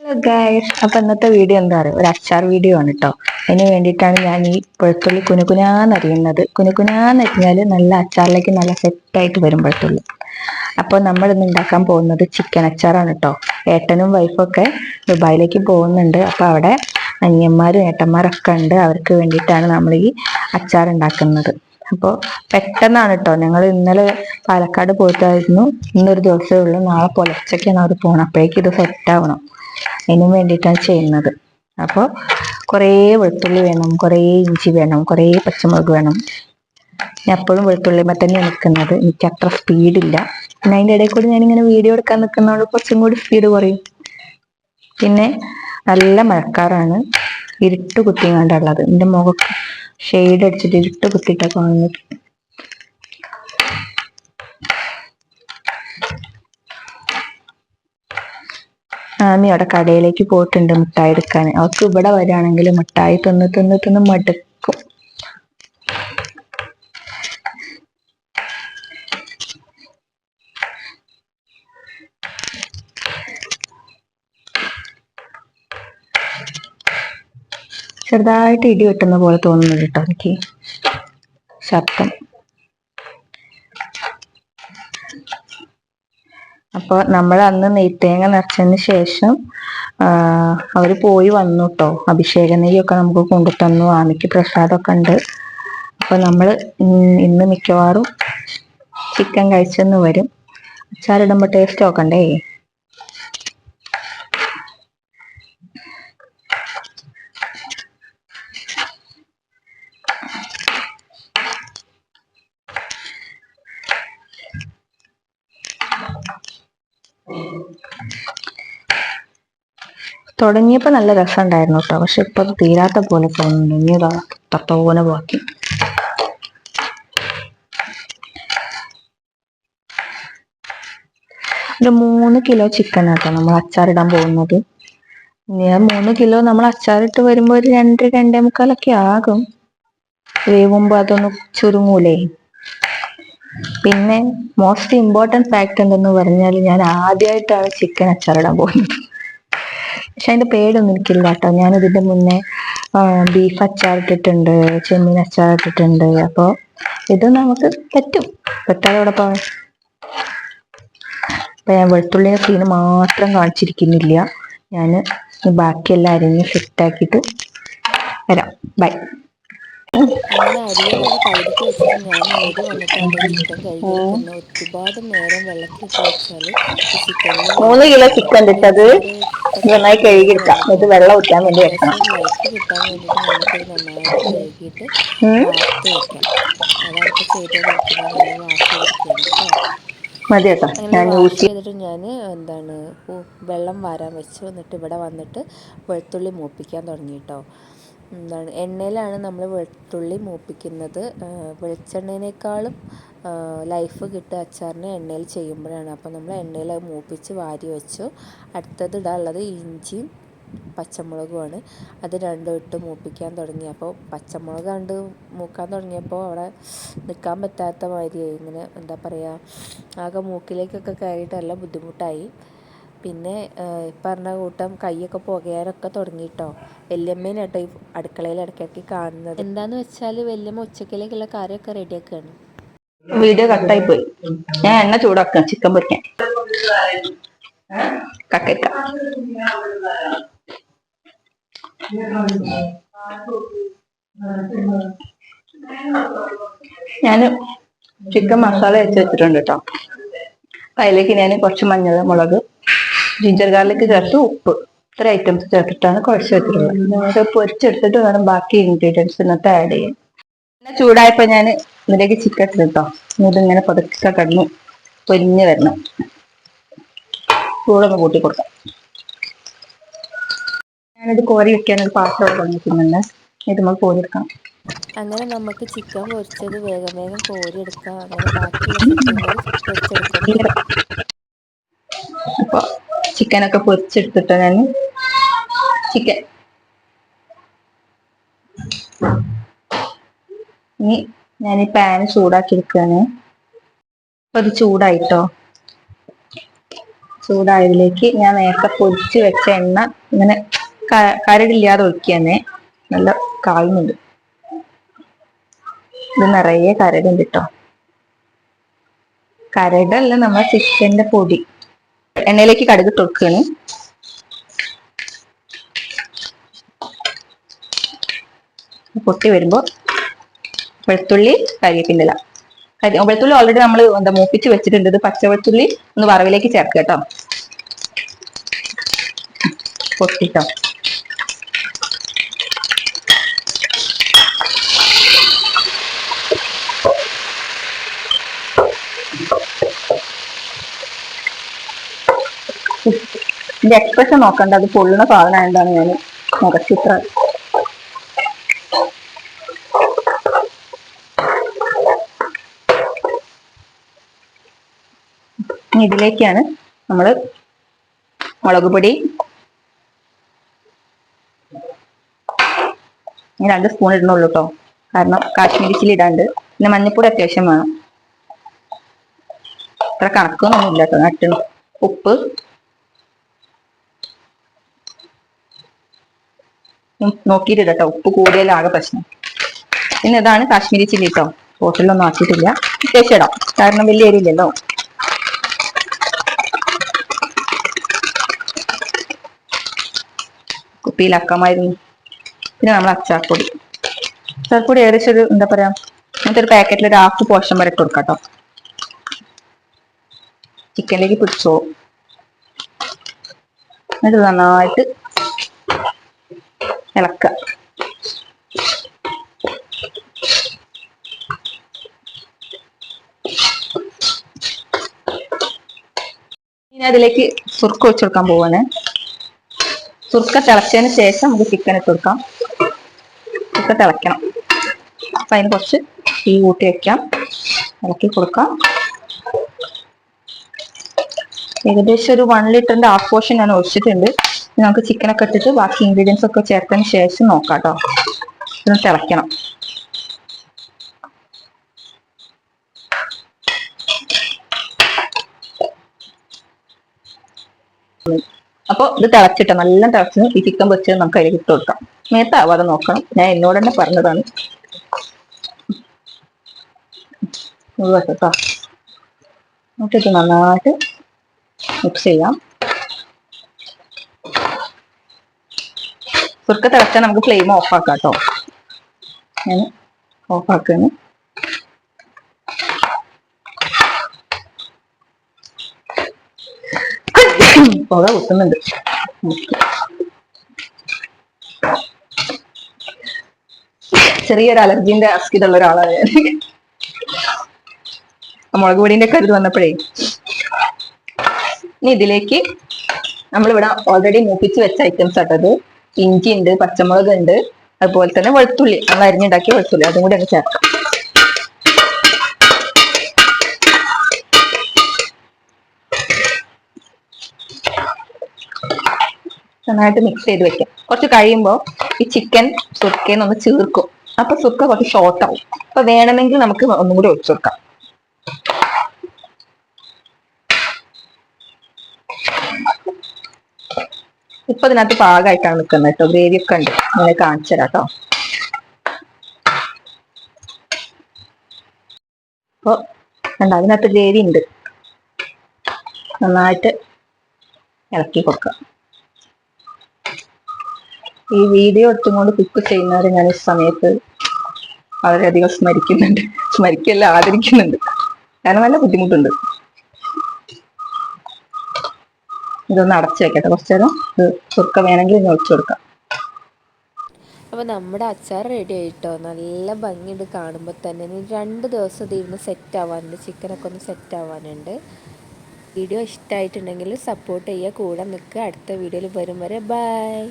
Hello guys, അപ്പൊ ഇന്നത്തെ video എന്താ പറയുക, ഒരു അച്ചാർ വീഡിയോ ആണ് കേട്ടോ. അതിന് വേണ്ടിയിട്ടാണ് ഞാൻ ഈ വെളുത്തുള്ളി കുനുകുനാന്നരിയുന്നത്. കുനുകുനാന്നരിഞ്ഞാൽ നല്ല അച്ചാറിലേക്ക് നല്ല സെറ്റായിട്ട് വരും വെളുത്തുള്ളി. അപ്പോൾ നമ്മൾ ഇന്ന് ഉണ്ടാക്കാൻ പോകുന്നത് ചിക്കൻ അച്ചാറാണ് കേട്ടോ. ഏട്ടനും വൈഫും ഒക്കെ ദുബായിലേക്ക് പോകുന്നുണ്ട്. അപ്പോൾ അവിടെ അനിയന്മാരും ഏട്ടന്മാരൊക്കെ ഉണ്ട്. അവർക്ക് വേണ്ടിയിട്ടാണ് നമ്മൾ ഈ അച്ചാർ ഉണ്ടാക്കുന്നത്. അപ്പോൾ പെട്ടെന്നാണ് കേട്ടോ. ഞങ്ങൾ ഇന്നലെ പാലക്കാട് പോയിട്ടായിരുന്നു. ഇന്നൊരു ദിവസമേ ഉള്ളൂ. നാളെ പുലർച്ചയ്ക്കാണ് അവർ പോകണം. അപ്പോഴേക്കും ഇത് സെറ്റ് ആവണം. അതിനും വേണ്ടിയിട്ടാണ് ചെയ്യുന്നത്. അപ്പോൾ കുറേ വെളുത്തുള്ളി വേണം, കുറേ ഇഞ്ചി വേണം, കുറേ പച്ചമുളക് വേണം. ഞാൻ എപ്പോഴും വെളുത്തുള്ളിമേ തന്നെ നിൽക്കുന്നത്. എനിക്ക് അത്ര സ്പീഡില്ല. പിന്നെ അതിൻ്റെ ഇടയിൽ കൂടി ഞാനിങ്ങനെ വീഡിയോ എടുക്കാൻ നിൽക്കുന്നതുകൊണ്ട് കുറച്ചും കൂടി സ്പീഡ് കുറയും. പിന്നെ നല്ല മഴക്കാറാണ്, ഇരുട്ട് കുത്തിങ്ങാണ്ടുള്ളത്. എൻ്റെ മുഖം ഷെയ്ഡ് അടിച്ചിട്ട് ഇരുട്ട് കുത്തിയിട്ടാണ് കാണുന്നത്. ആമി അവിടെ കടയിലേക്ക് പോയിട്ടുണ്ട് മിഠായി എടുക്കാൻ. അവർക്ക് ഇവിടെ വരികയാണെങ്കിൽ മിഠായി തിന്ന് തിന്ന് തിന്ന് മടുക്കും. ചെറുതായിട്ട് ഇടി വെട്ടുന്ന പോലെ തോന്നുന്നുണ്ട് കേട്ടോ എനിക്ക് ശബ്ദം. അപ്പോൾ നമ്മൾ അന്ന് നെയ്ത്തേങ്ങ നിറച്ചതിന് ശേഷം അവർ പോയി വന്നു കേട്ടോ. അഭിഷേക നെയ്യൊക്കെ നമുക്ക് കൊണ്ടു തന്നു. ആമിക്ക് പ്രസാദമൊക്കെ ഉണ്ട്. അപ്പോൾ നമ്മൾ ഇന്ന് മിക്കവാറും ചിക്കൻ കഴിച്ചെന്ന് വരും. അച്ചാറിടുമ്പോൾ ടേസ്റ്റ് നോക്കണ്ടേ. തുടങ്ങിയപ്പോൾ നല്ല രസം ഉണ്ടായിരുന്നു കേട്ടോ. പക്ഷെ ഇപ്പൊ അത് തീരാത്ത പോലെ തോന്നുന്നു. ഇനി തത്തോനെ ബാക്കി. ഒരു 3 കിലോ ചിക്കൻ ആട്ടോ നമ്മൾ അച്ചാറിടാൻ പോകുന്നത്. ഞാൻ 3 കിലോ നമ്മൾ അച്ചാറിട്ട് വരുമ്പോൾ ഒരു 2-2.25 ആകും. വേവുമ്പോ അതൊന്ന് ചുരുങ്ങൂലേ. പിന്നെ മോസ്റ്റ് ഇമ്പോർട്ടൻറ്റ് ഫാക്ട് എന്തെന്ന് പറഞ്ഞാൽ ഞാൻ ആദ്യമായിട്ടാണ് ചിക്കൻ അച്ചാറിടാൻ പോകുന്നത്. പക്ഷെ അതിന്റെ പേരൊന്നും എനിക്കില്ല കേട്ടോ. ഞാൻ ഇതിന്റെ മുന്നേ ബീഫ് അച്ചാറിട്ടിട്ടുണ്ട്, ചെമ്മീൻ അച്ചാറിട്ടിട്ടുണ്ട്. അപ്പോൾ ഇത് നമുക്ക് പറ്റും. പറ്റാതെ പോവാൻ. അപ്പൊ ഞാൻ വെളുത്തുള്ളിയുടെ സീന് മാത്രം കാണിച്ചിരിക്കുന്നില്ല. ഞാൻ ബാക്കിയെല്ലാം അരിഞ്ഞ് സെറ്റാക്കിയിട്ട് വരാം. ബൈ. അങ്ങനെ അരിയലൊക്കെ പകുതിക്ക് വെച്ചിട്ട് ഞാൻ ഓടി വന്നിട്ടാണ് ചിക്കൻ കഴുകിയെടുക്കുന്നത്. ഒരുപാട് നേരം വെള്ളത്തിലിട്ട് വെച്ചാൽ ഈ ചിക്കനിൽ 3 കിലോ വെള്ളമാവും. ചിക്കൻ ഈ ഇട്ടത് അച്ചാർ നന്നായി പെട്ടെന്ന് വേഗം കഴുകിയെടുക്കാം. വന്നു ഇത് പോകും. വെള്ളം ഊറ്റാൻ വേണ്ടി അത്യാവശ്യം വെക്കണം. ഒരു ലൈഫ് കിട്ടാൻ വേണ്ടിയിട്ട് നമുക്കിത് നന്നായിട്ട് കഴുകിയിട്ട് വാർത്ത് വെക്കാം. അതാണ് ഇപ്പോൾ ചെയ്തുകൊണ്ടിരിക്കുന്നത്. നല്ല വാഷ് ചെയ്തെടുക്കുകയാണ് കേട്ടോ. മതി കേട്ടോ. അങ്ങനെ ഞാൻ വാഷ് ഊറ്റി. ചെയ്തിട്ട് ഞാൻ വെള്ളം വാരാൻ വെച്ചു. എന്നിട്ട് ഇവിടെ വന്നിട്ട് വെളുത്തുള്ളി മൂപ്പിക്കാൻ തുടങ്ങി കേട്ടോ. എണ്ണയിലാണ് നമ്മൾ വെളുത്തുള്ളി മൂപ്പിക്കുന്നത്. വെളിച്ചെണ്ണേനേക്കാളും ലൈഫ് കിട്ടുക അച്ചാറിന് എണ്ണയിൽ ചെയ്യുമ്പോഴാണ്. അപ്പോൾ നമ്മൾ എണ്ണയിൽ മൂപ്പിച്ച് വാരി വെച്ചു. അടുത്തത് ഇടാനുള്ളത് ഇഞ്ചിയും പച്ചമുളകുമാണ്. അത് രണ്ടും ഇട്ട് മൂപ്പിക്കാൻ തുടങ്ങി. അപ്പോൾ പച്ചമുളക് കണ്ട് മൂക്കാൻ തുടങ്ങിയപ്പോൾ അവിടെ നിൽക്കാൻ പറ്റാത്ത മാതിരിയായി. ഇങ്ങനെ എന്താ പറയുക, ആകെ മൂക്കിലേക്കൊക്കെ കയറിയിട്ട് നല്ല ബുദ്ധിമുട്ടായി. പിന്നെ പറഞ്ഞ കൂട്ടം കൈയൊക്കെ പുകയാനൊക്കെ തുടങ്ങിയിട്ടോ. വല്യമ്മേനെ കേട്ടോ ഈ അടുക്കളയിൽ ഇടയ്ക്കിടയ്ക്ക് കാണുന്നത്. എന്താന്ന് വെച്ചാൽ വല്യമ്മ ഉച്ചക്കിലേക്കുള്ള കറിയൊക്കെ റെഡിയാക്കുകയാണ്. വീഡിയോ കട്ടായി പോയി. ഞാൻ എണ്ണ ചൂടാക്കാം ചിക്കൻ പൊരിക്കാൻ. കട്ടയിട്ട ഞാന് ചിക്കൻ മസാല വെച്ചിട്ടുണ്ട് കേട്ടോ. അതിലേക്ക് ഞാൻ കുറച്ച് മഞ്ഞൾ, മുളക്, ജിഞ്ചർ ഗാർലിക് ചേർത്ത് ഉപ്പ്, ഇത്ര ഐറ്റംസ് ചേർത്തിട്ടാണ് കുഴച്ച് വെച്ചിട്ടുള്ളത്. അത് പൊരിച്ചെടുത്തിട്ട് വേണം ബാക്കി ഇൻഗ്രീഡിയൻസ് ഇന്നത്തെ ആഡ് ചെയ്യാൻ. പിന്നെ ചൂടായപ്പോ ഞാൻ ഇതിലേക്ക് ചിക്കൻ ഇട്ടു കേട്ടോ. ഇതിങ്ങനെ പതുക്കെ കടന്ന് പൊരിഞ്ഞ് വരണം. ചൂടൊന്ന് കൂട്ടി കൊടുക്കാം. ഞാനിത് കോരി വെക്കാൻ ഒരു പാത്രം തന്നിട്ടുണ്ടെന്ന്. ഇത് നമുക്ക് കോരിയെടുക്കാം. അങ്ങനെ നമുക്ക് ചിക്കൻ പൊരിച്ചത് വേഗം വേഗം കോരിയെടുക്കാം. അങ്ങനെ ബാക്കിയുള്ള ചിക്കൻ കൂടി പൊരിച്ചെടുക്കണം. അപ്പോൾ ചിക്കനൊക്കെ പൊരിച്ചെടുത്തിട്ട് ചിക്കൻ ഇനി ഞാൻ ഈ പാന് ചൂടാക്കി എടുക്കുകയാണ്. അപ്പൊ അത് ചൂടായിട്ടോ. ചൂടായതിലേക്ക് ഞാൻ നേരത്തെ പൊരിച്ച് വെച്ച എണ്ണ ഇങ്ങനെ കരടില്ലാതെ ഒഴിക്കുക തന്നെ. നല്ല കായുന്നുണ്ട്. ഇത് നിറയെ കരടുണ്ട് കേട്ടോ. കരടല്ല, നമ്മളെ ചിക്കന്റെ പൊടി. എണ്ണയിലേക്ക് കടുക് ഇട്ട് കൊടുക്കുകയാണ്. പൊട്ടി വരുമ്പോ വെളുത്തുള്ളി, കരിവേപ്പിൻ്റെ ഇല. വെളുത്തുള്ളി ഓൾറെഡി നമ്മൾ മൂപ്പിച്ച് വെച്ചിട്ടുണ്ട്. ഇത് പച്ച വെളുത്തുള്ളി ഒന്ന് വറവിലേക്ക് ചേർക്കുക കേട്ടോ. പൊട്ടിട്ടോ. ഇതിന്റെ എക്സ്പ്രഷൻ നോക്കണ്ട, അത് പൊള്ളുന്ന സാധനമായതാണ് ഞാൻ മുഖച്ചിത്ര. ഇതിലേക്കാണ് നമ്മൾ മുളക് പൊടി 2 സ്പൂൺ ഇടണുള്ളൂ കേട്ടോ, കാരണം കാശ്മീരി ചില്ലി ഇടാണ്ട്. പിന്നെ മഞ്ഞൾപ്പൊടി അത്യാവശ്യം വേണം. അത്ര കണക്കൊന്നും ഇല്ല കേട്ടോ. നട്ടണം. ഉപ്പ്, നോക്കിയിട്ട് കേട്ടോ, ഉപ്പ് കൂടിയാലാകെ പ്രശ്നം. പിന്നെ ഇതാണ് കാശ്മീരി ചില്ലി കേട്ടോ, ബോട്ടിലൊന്നും ആക്കിയിട്ടില്ല. അത്യാവശ്യം ഇടാം, കാരണം വലിയ എരിയില്ലല്ലോ. കുപ്പിയിലാക്കാമായിരുന്നു. പിന്നെ നമ്മൾ അച്ചാർപ്പൊടി ഏകദേശം ഒരു എന്താ പറയാ, ഇങ്ങനത്തെ ഒരു പാക്കറ്റിൽ ഒരു 1/2 പോർഷൻ വരെ ഇട്ട് കൊടുക്കാം കേട്ടോ. ചിക്കനിലേക്ക് പിടിച്ചോ. എന്നിട്ട് നന്നായിട്ട് ഇളക്കുക. ഇനി അതിലേക്ക് സുർക്ക ഒഴിച്ചു കൊടുക്കാൻ പോവാണ്. സുർക്ക തിളച്ചതിന് ശേഷം നമുക്ക് ചിക്കൻ ഇട്ട് കൊടുക്കാം. സുർക്ക തിളയ്ക്കണം. അപ്പൊ അതിന് കുറച്ച് തീ കൂട്ടി വെക്കാം, ഇളക്കി കൊടുക്കാം. ഏകദേശം ഒരു 1 ലിറ്ററിന്റെ 1/2 പോർഷൻ ഞാൻ ഒഴിച്ചിട്ടുണ്ട്. നമുക്ക് ചിക്കനൊക്കെ ഇട്ടിട്ട് ബാക്കി ഇൻഗ്രീഡിയൻസ് ഒക്കെ ചേർത്തതിന് ശേഷം നോക്കാം കേട്ടോ. ഇതൊന്ന് തിളയ്ക്കണം. അപ്പോൾ ഇത് തിളച്ചിട്ട് നല്ല തിളച്ച് ഈ ചിക്കൻ വെച്ച് നമുക്ക് അതിലേക്ക് ഇട്ട് കൊടുക്കാം. മേത്താവാതെ നോക്കണം, ഞാൻ എന്നോട് തന്നെ പറഞ്ഞതാണ് കേട്ടോ. നമുക്കിത് നന്നായിട്ട് മിക്സ് ചെയ്യാം. സുർക്ക തിളച്ചാൽ നമുക്ക് ഫ്ലെയിം ഓഫ് ആക്കാം കേട്ടോ. ഞാൻ ഓഫ് ആക്കുകയാണ്. പുക കുത്തുന്നുണ്ട്. ചെറിയൊരു അലർജിന്റെ അസ്കിതുള്ള ഒരാളാണ് ഞാൻ. മുളക് പൊടിന്റെ കരുത് വന്നപ്പോഴേ. ഇനി ഇതിലേക്ക് നമ്മളിവിടെ ഓൾറെഡി മൂപ്പിച്ച് വെച്ച ഐറ്റംസ് ആട്ടത്. ഇഞ്ചി ഉണ്ട്, പച്ചമുളക് ഉണ്ട്, അതുപോലെ തന്നെ വെളുത്തുള്ളി, നമ്മൾ അരിഞ്ഞുണ്ടാക്കിയ വെളുത്തുള്ളി, അതും കൂടി അങ്ങ് ചേർക്കാം. നന്നായിട്ട് മിക്സ് ചെയ്ത് വെക്കാം. കുറച്ച് കഴിയുമ്പോൾ ഈ ചിക്കൻ സുർക്കയിൽ ഒന്ന് ചേർക്കും. അപ്പൊ സുർക്ക കുറച്ച് ഷോർട്ട് ആവും. അപ്പൊ വേണമെങ്കിൽ നമുക്ക് ഒന്നും കൂടി ഒഴിച്ചു കൊടുക്കാം. ഇപ്പൊ ഇതിനകത്ത് പാകമായിട്ടാണ് നിൽക്കുന്നത് കേട്ടോ. ഗ്രേവി ഒക്കെ ഉണ്ട്, ഞാൻ കാണിച്ചു തരാം കേട്ടോ. അപ്പൊ അതിനകത്ത് ഗ്രേവി ഉണ്ട്. നന്നായിട്ട് ഇളക്കി കൊടുക്കുക. ഈ വീഡിയോ എടുത്തുകൊണ്ട് കുക്ക് ചെയ്യുന്നവരെ ഞാൻ ഈ സമയത്ത് വളരെയധികം സ്മരിക്കല്ല, ആദരിക്കുന്നുണ്ട്. കാരണം നല്ല ബുദ്ധിമുട്ടുണ്ട്. ഇതൊന്ന് അടച്ചു വെക്കട്ടെ കുറച്ചു നേരം. ഇത് സുർക്ക വേണമെങ്കിൽ ഇനി ഒഴിച്ചു കൊടുക്കാം. അപ്പോൾ നമ്മുടെ അച്ചാർ റെഡി ആയിട്ടോ. നല്ല ഭംഗിയുണ്ട് കാണുമ്പോൾ തന്നെ. ഇനി 2 ദിവസം ഇതിരുന്ന് സെറ്റ് ആവാനുണ്ട്. ചിക്കനൊക്കെ ഒന്ന് സെറ്റ് ആവാനുണ്ട്. വീഡിയോ ഇഷ്ടമായിട്ടുണ്ടെങ്കിൽ സപ്പോർട്ട് ചെയ്യുക, കൂടെ നിൽക്കുക. അടുത്ത വീഡിയോയിൽ വരും വരെ ബൈ.